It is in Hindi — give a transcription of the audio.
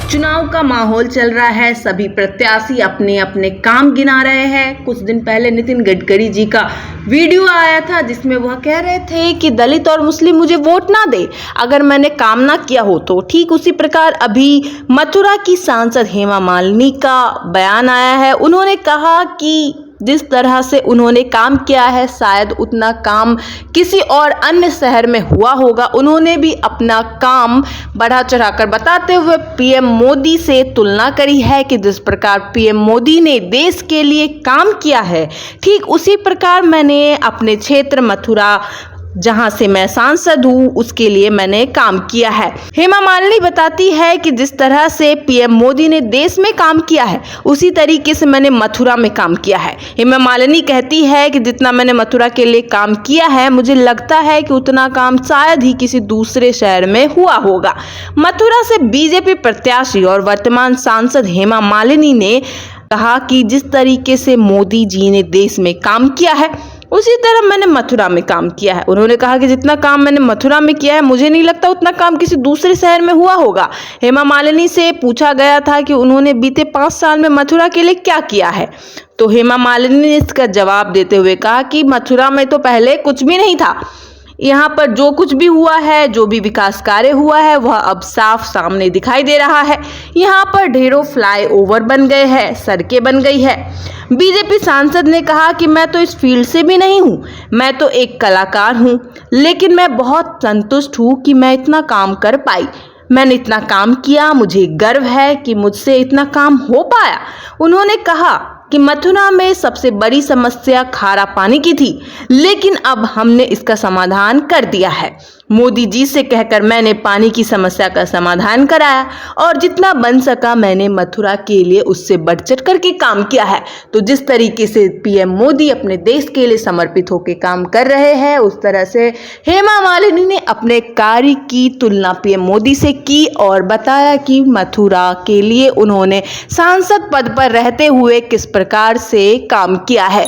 चुनाव का माहौल चल रहा है। सभी प्रत्याशी अपने अपने काम गिना रहे हैं। कुछ दिन पहले नितिन गडकरी जी का वीडियो आया था जिसमें वह कह रहे थे कि दलित और मुस्लिम मुझे वोट ना दे अगर मैंने काम ना किया हो तो। ठीक उसी प्रकार अभी मथुरा की सांसद हेमा मालिनी का बयान आया है। उन्होंने कहा कि जिस तरह से उन्होंने काम किया है शायद उतना काम किसी और अन्य शहर में हुआ होगा। उन्होंने भी अपना काम बढ़ा चढ़ाकर बताते हुए पीएम मोदी से तुलना करी है कि जिस प्रकार पीएम मोदी ने देश के लिए काम किया है ठीक उसी प्रकार मैंने अपने क्षेत्र मथुरा जहां से मैं सांसद हूं उसके लिए मैंने काम किया है। हेमा मालिनी बताती है कि जिस तरह से पीएम मोदी ने देश में काम किया है उसी तरीके से मैंने मथुरा में काम किया है। हेमा मालिनी कहती है कि जितना मैंने मथुरा के लिए काम किया है मुझे लगता है कि उतना काम शायद ही किसी दूसरे शहर में हुआ होगा। मथुरा से बीजेपी प्रत्याशी और वर्तमान सांसद हेमा मालिनी ने कहा कि जिस तरीके से मोदी जी ने देश में काम किया है उसी तरह मैंने मथुरा में काम किया है। उन्होंने कहा कि जितना काम मैंने मथुरा में किया है मुझे नहीं लगता उतना काम किसी दूसरे शहर में हुआ होगा। हेमा मालिनी से पूछा गया था कि उन्होंने बीते 5 साल में मथुरा के लिए क्या किया है तो हेमा मालिनी ने इसका जवाब देते हुए कहा कि मथुरा में तो पहले कुछ भी नहीं था। यहाँ पर जो कुछ भी हुआ है जो भी विकास कार्य हुआ है वह अब साफ सामने दिखाई दे रहा है। यहाँ पर ढेरों फ्लाईओवर बन गए हैं, सड़कें बन गई है। बीजेपी सांसद ने कहा कि मैं तो इस फील्ड से भी नहीं हूँ, मैं तो एक कलाकार हूँ, लेकिन मैं बहुत संतुष्ट हूँ कि मैं इतना काम कर पाई। मैंने इतना काम किया, मुझे गर्व है कि मुझसे इतना काम हो पाया। उन्होंने कहा कि मथुरा में सबसे बड़ी समस्या खारा पानी की थी लेकिन अब हमने इसका समाधान कर दिया है। मोदी जी से कहकर मैंने पानी की समस्या का समाधान कराया और जितना बन सका मैंने मथुरा के लिए उससे बढ़ चढ़ करके काम किया है। तो जिस तरीके से पीएम मोदी अपने देश के लिए समर्पित होकर काम कर रहे हैं उस तरह से हेमा मालिनी ने अपने कार्य की तुलना पीएम मोदी से की और बताया कि मथुरा के लिए उन्होंने सांसद पद पर रहते हुए किस प्रकार से काम किया है।